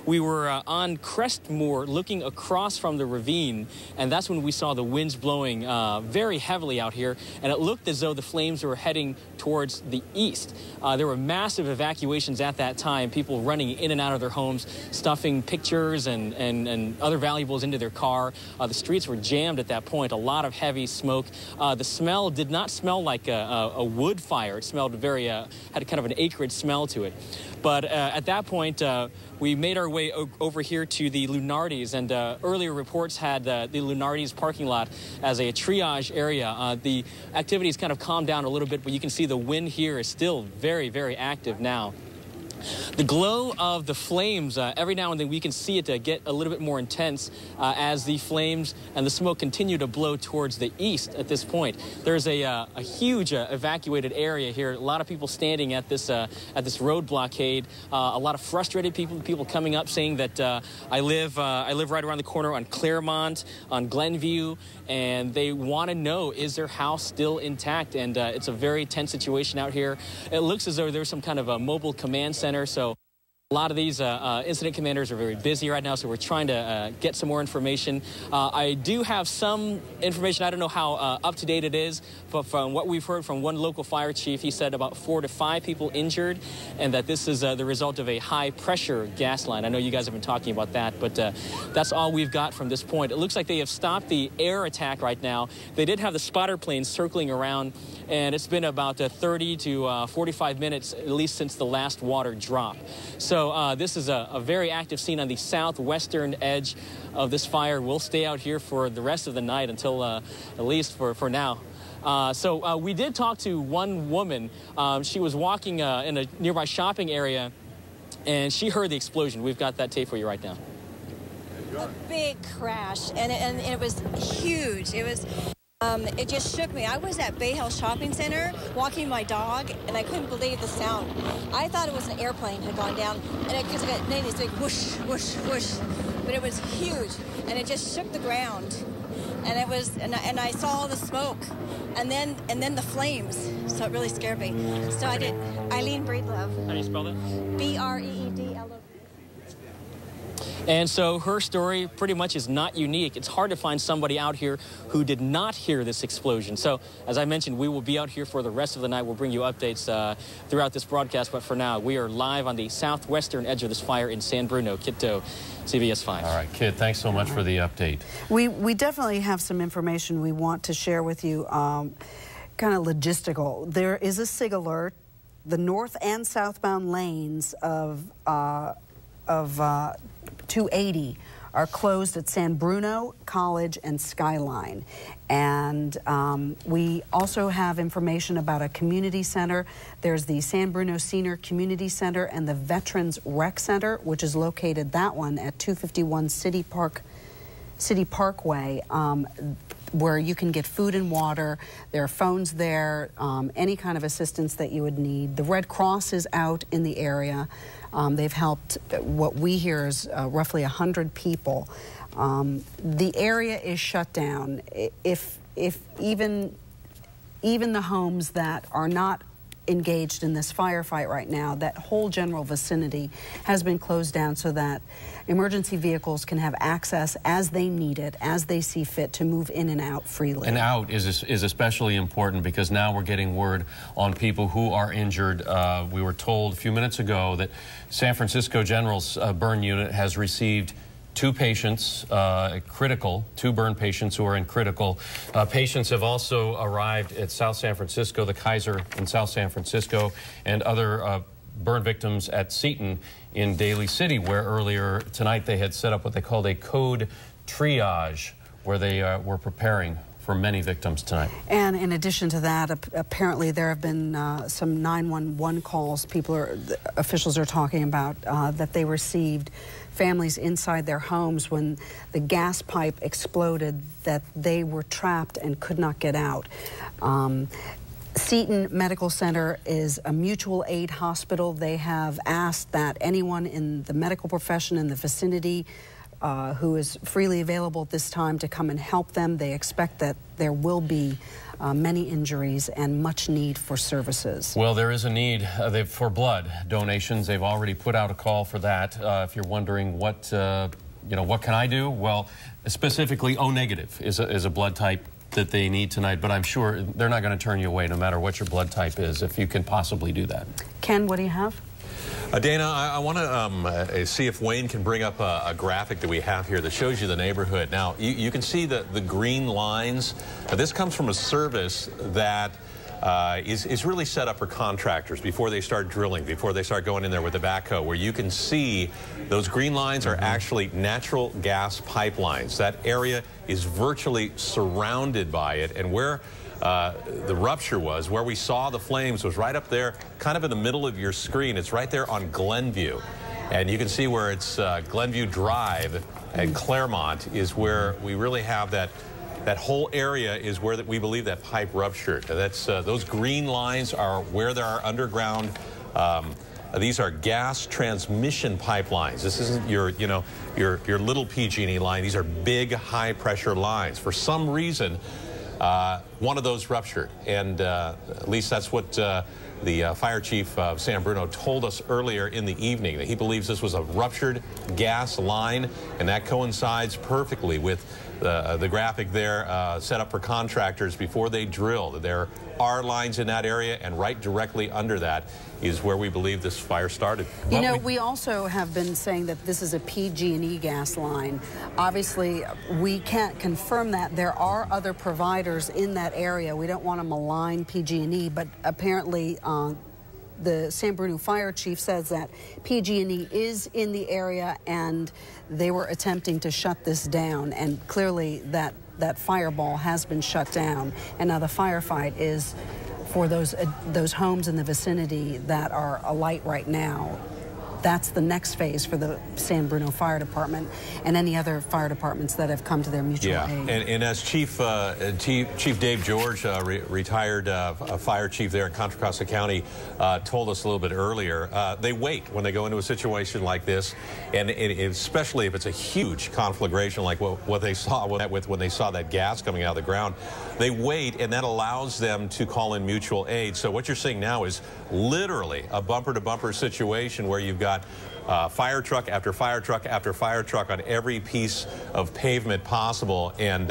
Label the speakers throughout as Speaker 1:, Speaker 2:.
Speaker 1: We were on Crestmoor looking across from the ravine, and that's when we saw the winds blowing very heavily out here, and it looked as though the flames were heading towards the east. There were massive evacuations at that time, people running in and out of their homes, stuffing pictures and other valuables into their car. The streets were jammed at that point, a lot of heavy smoke. The smell did not smell like a wood fire. It smelled very, had kind of an acrid smell to it. But at that point, we made our way over here to the Lunardi's, and earlier reports had the Lunardi's parking lot as a triage area. The activity's kind of calmed down a little bit, but you can see the wind here is still very, very active now. The glow of the flames, every now and then we can see it get a little bit more intense as the flames and the smoke continue to blow towards the east at this point. There's a huge evacuated area here. A lot of people standing at this road blockade. A lot of frustrated people coming up saying that I live right around the corner on Claremont, on Glenview, and they want to know, is their house still intact? And it's a very tense situation out here. It looks as though there's some kind of a mobile command center. So a lot of these incident commanders are very busy right now, so we're trying to get some more information. I do have some information. I don't know how up-to-date it is, but from what we've heard from one local fire chief, he said about 4 to 5 people injured, and that this is the result of a high-pressure gas line. I know you guys have been talking about that, but that's all we've got from this point. It looks like they have stopped the air attack right now. They did have the spotter planes circling around, and it's been about 30 to 45 minutes, at least since the last water drop. So this is a very active scene on the southwestern edge of this fire. We'll stay out here for the rest of the night until at least for now. So we did talk to one woman. She was walking in a nearby shopping area, and she heard the explosion. We've got that tape for you right now.
Speaker 2: A big crash, and it was huge. It just shook me. I was at Bay Hill Shopping Center walking my dog, and I couldn't believe the sound. I thought it was an airplane had gone down, and because it got this big whoosh, whoosh, whoosh. But it was huge, and it just shook the ground. And it was, and I saw all the smoke, and then the flames. So it really scared me. So I did. Eileen Breedlove.
Speaker 1: How do you spell that?
Speaker 2: B-R-E-E-D-L-O.
Speaker 1: And so her story pretty much is not unique. It's hard to find somebody out here who did not hear this explosion. So, as I mentioned, we will be out here for the rest of the night. We'll bring you updates throughout this broadcast. But for now, we are live on the southwestern edge of this fire in San Bruno. Kit To, CBS 5.
Speaker 3: All right, Kit, thanks so much for the update.
Speaker 4: We definitely have some information we want to share with you, kind of logistical. There is a SIG alert. The north and southbound lanes of 280 are closed at San Bruno, College, and Skyline. And we also have information about a community center. There's the San Bruno Senior Community Center and the Veterans Rec Center, which is located, that one, at 251 City Parkway, where you can get food and water. There are phones there, any kind of assistance that you would need. The Red Cross is out in the area. They've helped, what we hear is roughly 100 people. The area is shut down. If even the homes that are not engaged in this firefight right now, that whole general vicinity has been closed down so that emergency vehicles can have access as they need it, as they see fit, to move in and out freely. And
Speaker 3: out is especially important because now we're getting word on people who are injured. We were told a few minutes ago that San Francisco General's burn unit has received 2 patients, two burn patients who are in critical. Patients have also arrived at South San Francisco, the Kaiser in South San Francisco, and other burn victims at Seton in Daly City, where earlier tonight they had set up what they called a code triage, where they were preparing for many victims tonight. And
Speaker 4: in addition to that, apparently there have been some 911 calls. Officials are talking about that they received, families inside their homes when the gas pipe exploded, that they were trapped and could not get out. Seton Medical Center is a mutual aid hospital. They have asked that anyone in the medical profession in the vicinity who is freely available at this time to come and help them. They expect that there will be many injuries and much need for services.
Speaker 3: Well, there is a need for blood donations. They've already put out a call for that. If you're wondering what, what can I do? Well, specifically O negative is a blood type that they need tonight, but I'm sure they're not going to turn you away no matter what your blood type is if you can possibly do that.
Speaker 4: Ken, what do you have?
Speaker 5: Dana, I want to see if Wayne can bring up a graphic that we have here that shows you the neighborhood. Now, you can see the green lines. This comes from a service that is really set up for contractors before they start drilling, before they start going in there with the backhoe, where you can see those green lines are actually natural gas pipelines. That area is virtually surrounded by it, and where the rupture was, where we saw the flames, was right up there, kind of in the middle of your screen. It's right there on Glenview. And you can see where it's Glenview Drive and Claremont is where we really have that whole area is where we believe that pipe ruptured. That's those green lines are where there are underground. These are gas transmission pipelines. This isn't your little PG&E line. These are big, high-pressure lines. For some reason, one of those ruptured, and at least that's what the fire chief of San Bruno told us earlier in the evening, that he believes this was a ruptured gas line, and that coincides perfectly with the graphic there set up for contractors before they drill. There are lines in that area, and right directly under that is where we believe this fire started.
Speaker 4: You know, we also have been saying that this is a PG&E gas line. Obviously, we can't confirm that. There are other providers in that area. We don't want to malign PG&E, but apparently the San Bruno fire chief says that PG&E is in the area and they were attempting to shut this down, and clearly that fireball has been shut down, and now the firefight is for those homes in the vicinity that are alight right now. That's the next phase for the San Bruno Fire Department and any other fire departments that have come to their mutual aid.
Speaker 5: And as Chief Dave George, retired fire chief there in Contra Costa County, told us a little bit earlier, they wait when they go into a situation like this, and especially if it's a huge conflagration like what they saw when they saw that gas coming out of the ground. They wait, and that allows them to call in mutual aid. So what you're seeing now is literally a bumper-to-bumper situation where you've got fire truck after fire truck after fire truck on every piece of pavement possible, and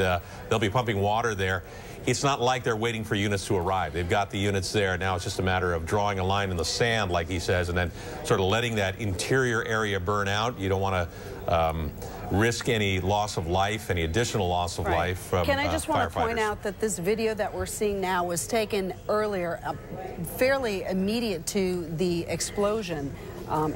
Speaker 5: they'll be pumping water there. It's not like they're waiting for units to arrive. They've got the units there. Now it's just a matter of drawing a line in the sand, like he says, and then sort of letting that interior area burn out. You don't want to risk any loss of life, any additional loss of life from
Speaker 4: Ken, I just want to point out that this video that we're seeing now was taken earlier, fairly immediate to the explosion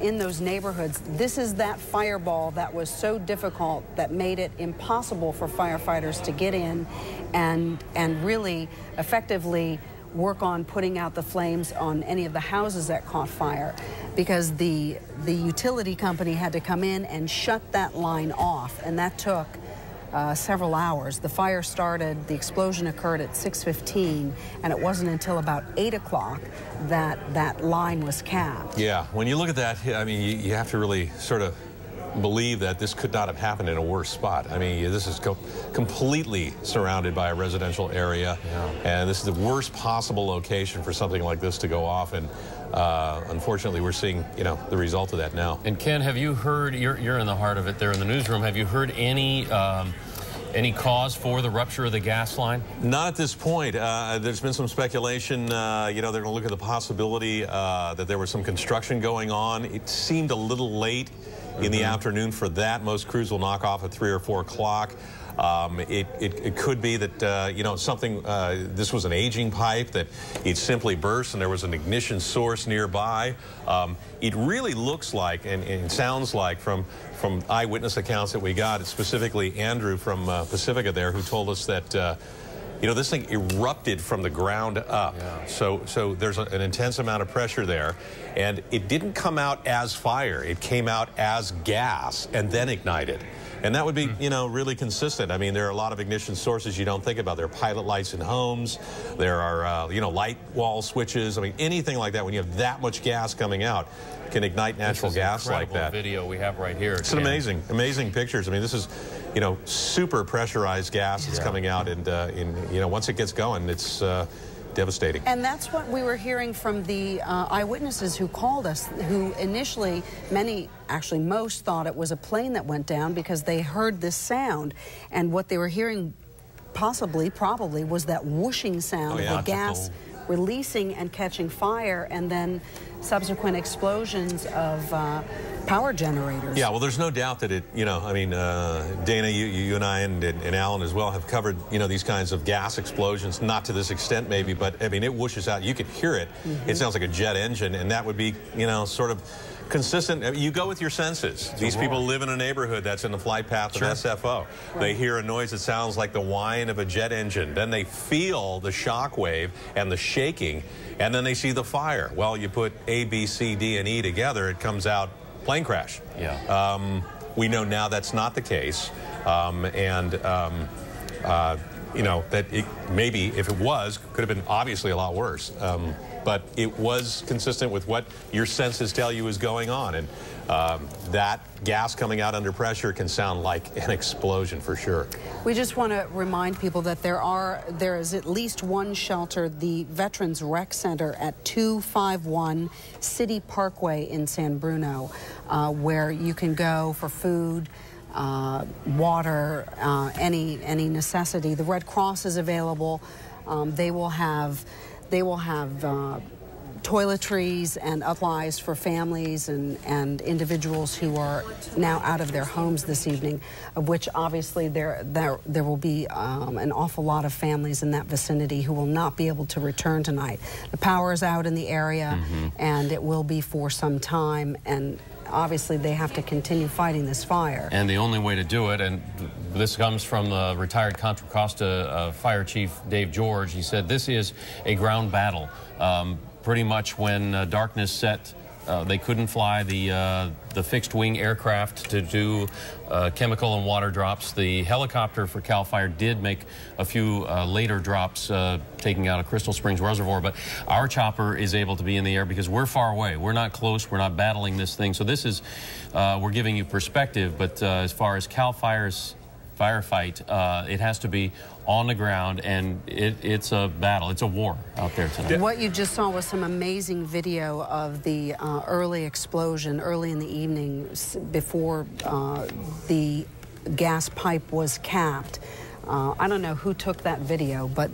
Speaker 4: in those neighborhoods. This is that fireball that was so difficult that made it impossible for firefighters to get in and really effectively work on putting out the flames on any of the houses that caught fire, because the utility company had to come in and shut that line off, and that took several hours. The fire started, the explosion occurred at 6:15, and it wasn't until about 8 o'clock that that line was capped.
Speaker 5: Yeah, when you look at that, I mean, you have to really sort of believe that this could not have happened in a worse spot. I mean, this is completely surrounded by a residential area, and this is the worst possible location for something like this to go off, and unfortunately we're seeing, the result of that now.
Speaker 3: And Ken, have you heard, you're in the heart of it there in the newsroom, have you heard any cause for the rupture of the gas line? Not
Speaker 5: at this point. There's been some speculation. They're going to look at the possibility that there was some construction going on. It seemed a little late in the afternoon for that. Most crews will knock off at 3 or 4 o'clock. It could be that, something, this was an aging pipe, that it simply burst and there was an ignition source nearby. It really looks like, and sounds like from eyewitness accounts that we got, it's specifically Andrew from Pacifica there who told us that, this thing erupted from the ground up. Yeah. So there's an intense amount of pressure there, and it didn't come out as fire. It came out as gas and then ignited. And that would be, you know, really consistent. I mean, there are a lot of ignition sources you don't think about. There are pilot lights in homes. There are, you know, light wall switches. I mean, anything like that, when you have that much gas coming out, can ignite natural gas like that.
Speaker 3: Video we have right here.
Speaker 5: It's an amazing pictures. I mean, this is, you know, super pressurized gas that's coming out, and you know, once it gets going, it's devastating.
Speaker 4: And that's what we were hearing from the eyewitnesses who called us, who initially, actually most, thought it was a plane that went down because they heard this sound, and what they were hearing probably was that whooshing sound of the gas releasing and catching fire, and then subsequent explosions of power generators.
Speaker 5: Yeah, well, there's no doubt that it, you know, I mean, Dana, you and I and Alan as well have covered, you know, these kinds of gas explosions, not to this extent maybe, but I mean, it whooshes out. You could hear it. It sounds like a jet engine, and that would be, you know, sort of consistent. I mean, you go with your senses. These people live in a neighborhood that's in the flight path of SFO. They hear a noise that sounds like the whine of a jet engine. Then they feel the shock wave and the shaking, and then they see the fire. Well, you put A, B, C, D, and E together, it comes out plane crash. We know now that's not the case, you know, that maybe if it was, could have been obviously a lot worse. But it was consistent with what your senses tell you is going on. And that gas coming out under pressure can sound like an explosion for sure.
Speaker 4: We just want to remind people that there is at least one shelter, the Veterans Rec Center at 251 City Parkway in San Bruno, where you can go for food, water, any necessity. The Red Cross is available. They will have toiletries and supplies for families and individuals who are now out of their homes this evening, of which obviously there will be an awful lot of families in that vicinity who will not be able to return tonight. The power is out in the area, and it will be for some time, and obviously they have to continue fighting this fire.
Speaker 3: And the only way to do it, and this comes from the retired Contra Costa Fire Chief Dave George, he said this is a ground battle. Pretty much when darkness set, they couldn't fly the fixed wing aircraft to do chemical and water drops. The helicopter for CAL FIRE did make a few later drops taking out a Crystal Springs reservoir, but our chopper is able to be in the air because we're far away. We're not close. We're not battling this thing. So this is, we're giving you perspective, but as far as CAL FIRE's firefight, it has to be on the ground, and it's a battle. It's a war out there tonight.
Speaker 4: What you just saw was some amazing video of the early explosion early in the evening before the gas pipe was capped. I don't know who took that video, but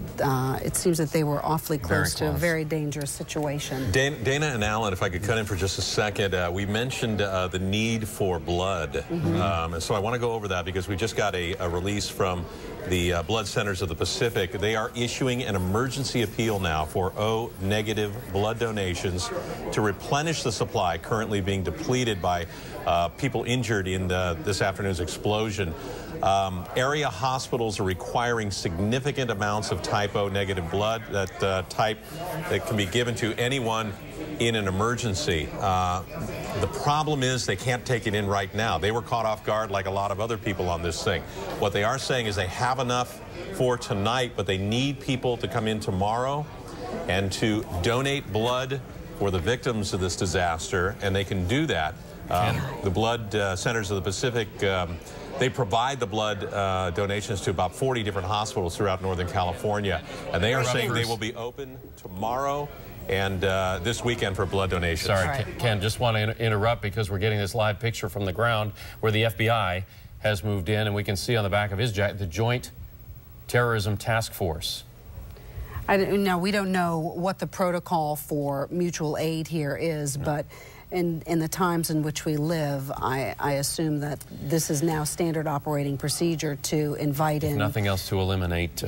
Speaker 4: it seems that they were awfully close to a very dangerous situation.
Speaker 5: Dana and Alan, if I could cut in for just a second, we mentioned the need for blood. And so I want to go over that because we just got a release from the Blood Centers of the Pacific. They are issuing an emergency appeal now for O-negative blood donations to replenish the supply currently being depleted by people injured in this afternoon's explosion. Area hospitals are requiring significant amounts of type O negative blood, that type that can be given to anyone in an emergency. The problem is they can't take it in right now. They were caught off guard like a lot of other people on this thing. What they are saying is they have enough for tonight, but they need people to come in tomorrow and to donate blood for the victims of this disaster, and they can do that. The Blood Centers of the Pacific, they provide the blood donations to about 40 different hospitals throughout Northern California, and they are saying they will be open tomorrow and this weekend for blood donations.
Speaker 3: Sorry, Ken, just want to interrupt because we're getting this live picture from the ground where the FBI has moved in, and we can see on the back of his jacket the Joint Terrorism Task Force.
Speaker 4: Now, we don't know what the protocol for mutual aid here is, but in the times in which we live, I assume that this is now standard operating procedure to invite in.
Speaker 3: Nothing else to eliminate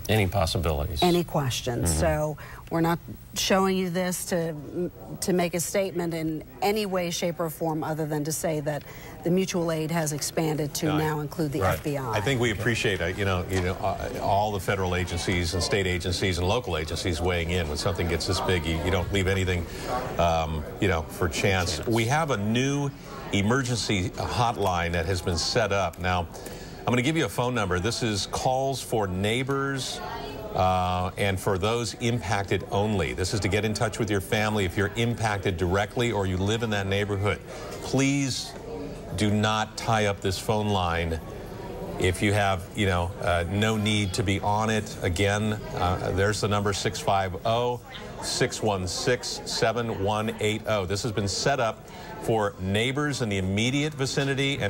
Speaker 3: Any possibilities?
Speaker 4: Any questions. So we're not showing you this to make a statement in any way, shape, or form other than to say that the mutual aid has expanded to now include the FBI.
Speaker 5: I think we appreciate all the federal agencies and state agencies and local agencies weighing in. When something gets this big, you don't leave anything for chance. We have a new emergency hotline that has been set up. Now, I'm going to give you a phone number. This is calls for neighbors and for those impacted only. This is to get in touch with your family if you're impacted directly or you live in that neighborhood. Please do not tie up this phone line if you have, no need to be on it. Again, there's the number, 650-616-7180. This has been set up for neighbors in the immediate vicinity.